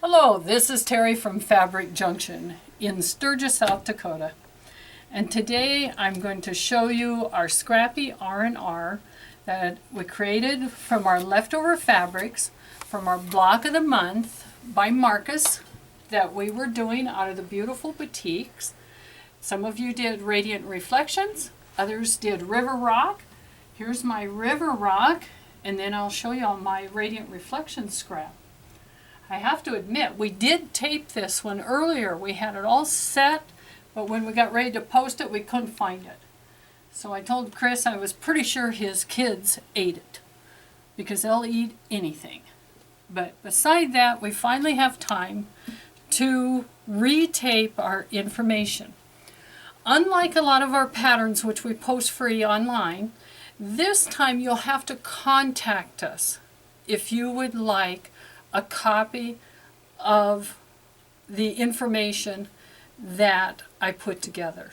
Hello, this is Terry from Fabric Junction in Sturgis, South Dakota. And today I'm going to show you our Scrappy R R that we created from our leftover fabrics from our block of the month by Marcus that we were doing out of the beautiful boutiques. Some of you did Radiant Reflections, others did River Rock. Here's my River Rock, and then I'll show you all my Radiant Reflections scrap. I have to admit, we did tape this one earlier. We had it all set, but when we got ready to post it, we couldn't find it. So I told Chris I was pretty sure his kids ate it, because they'll eat anything. But beside that, we finally have time to retape our information. Unlike a lot of our patterns, which we post free online, this time you'll have to contact us if you would like a copy of the information that I put together.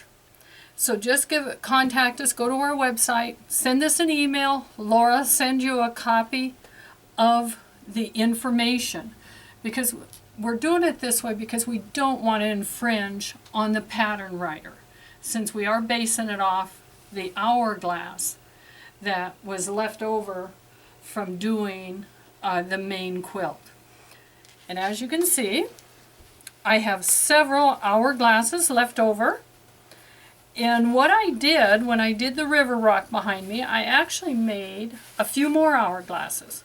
So just contact us, go to our website, send us an email. Laura send you a copy of the information, because we're doing it this way because we don't want to infringe on the pattern writer, since we are basing it off the hourglass that was left over from doing the main quilt. And as you can see, I have several hourglasses left over. And what I did when I did the River Rock behind me, I actually made a few more hourglasses.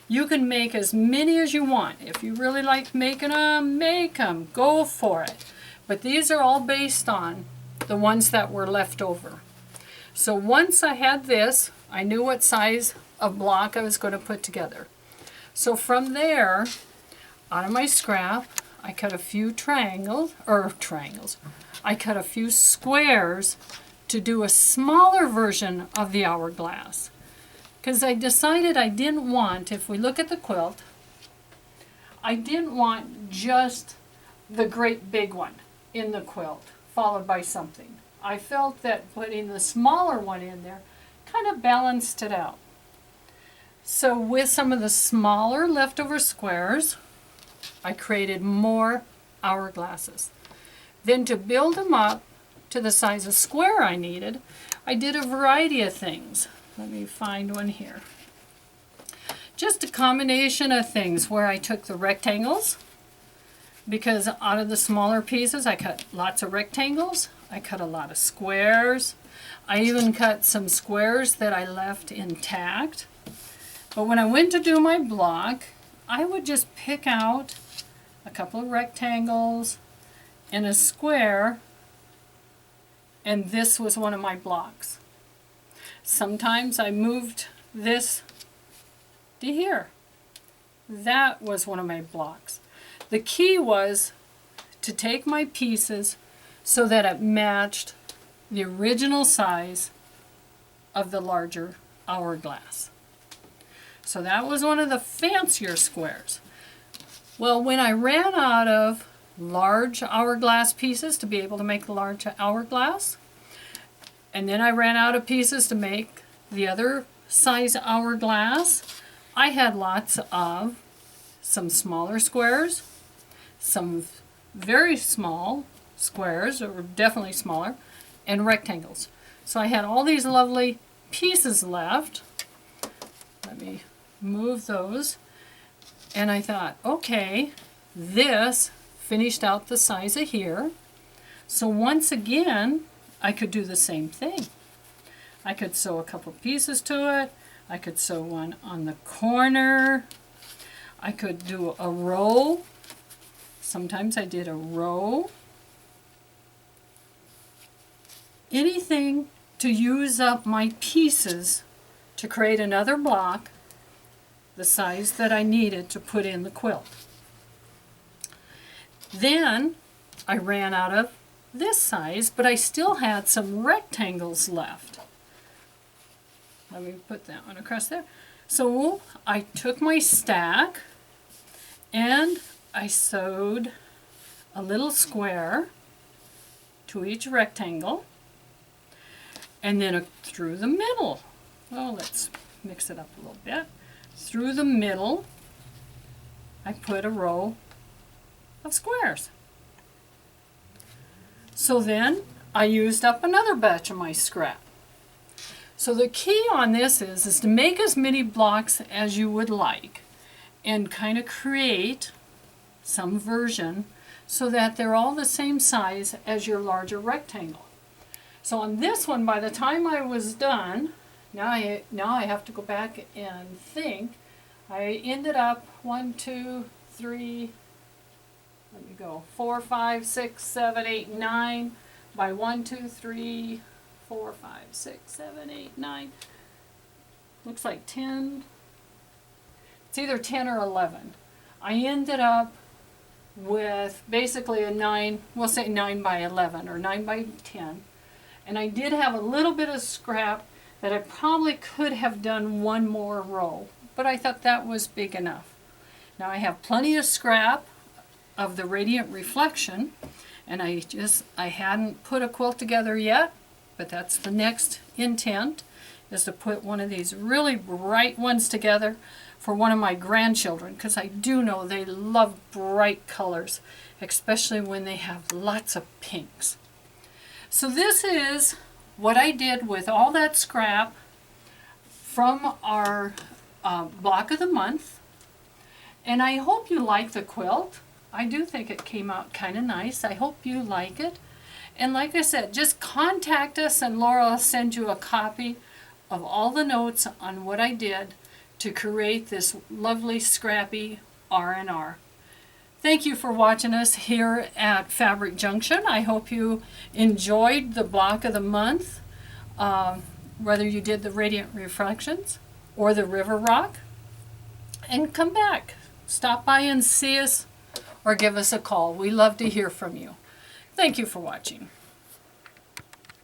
You can make as many as you want. If you really like making them, make them. Go for it. But these are all based on the ones that were left over. So once I had this, I knew what size of block I was going to put together. So from there, out of my scrap, I cut a few triangles. I cut a few squares to do a smaller version of the hourglass. Because I decided I didn't want, if we look at the quilt, I didn't want just the great big one in the quilt, followed by something. I felt that putting the smaller one in there kind of balanced it out. So with some of the smaller leftover squares, I created more hourglasses. Then to build them up to the size of square I needed, I did a variety of things. Let me find one here. Just a combination of things where I took the rectangles, because out of the smaller pieces I cut lots of rectangles. I cut a lot of squares. I even cut some squares that I left intact. But when I went to do my block, I would just pick out a couple of rectangles and a square, and this was one of my blocks. Sometimes I moved this to here. That was one of my blocks. The key was to take my pieces so that it matched the original size of the larger hourglass. So that was one of the fancier squares. Well, when I ran out of large hourglass pieces to be able to make the large hourglass, and then I ran out of pieces to make the other size hourglass, I had lots of some smaller squares, some very small squares, or definitely smaller, and rectangles. So I had all these lovely pieces left. Let me move those. And I thought, okay, this finished out the size of here. So once again, I could do the same thing. I could sew a couple pieces to it. I could sew one on the corner. I could do a row. Sometimes I did a row. Anything to use up my pieces to create another block the size that I needed to put in the quilt. Then I ran out of this size, but I still had some rectangles left. Let me put that one across there. So I took my stack and I sewed a little square to each rectangle, and then through the middle. Well, let's mix it up a little bit. Through the middle, I put a row of squares. So then I used up another batch of my scrap. So the key on this is to make as many blocks as you would like and kind of create some version so that they're all the same size as your larger rectangle. So on this one, by the time I was done, now I have to go back and think. I ended up 1, 2, 3, let me go, 4, 5, 6, 7, 8, 9 by 1, 2, 3, 4, 5, 6, 7, 8, 9. Looks like 10. It's either 10 or 11. I ended up with basically a 9, we'll say 9 by 11 or 9 by 10. And I did have a little bit of scrap that I probably could have done one more row, but I thought that was big enough. Now I have plenty of scrap of the radiant reflection, and I hadn't put a quilt together yet, but that's the next intent, is to put one of these really bright ones together for one of my grandchildren, because I do know they love bright colors, especially when they have lots of pinks. So this is what I did with all that scrap from our block of the month. And I hope you like the quilt. I do think it came out kind of nice. I hope you like it. And like I said, just contact us and Laura will send you a copy of all the notes on what I did to create this lovely Scrappy R R. Thank you for watching us here at Fabric Junction. I hope you enjoyed the block of the month, whether you did the Radiant Reflections or the River Rock. And come back. Stop by and see us or give us a call. We love to hear from you. Thank you for watching.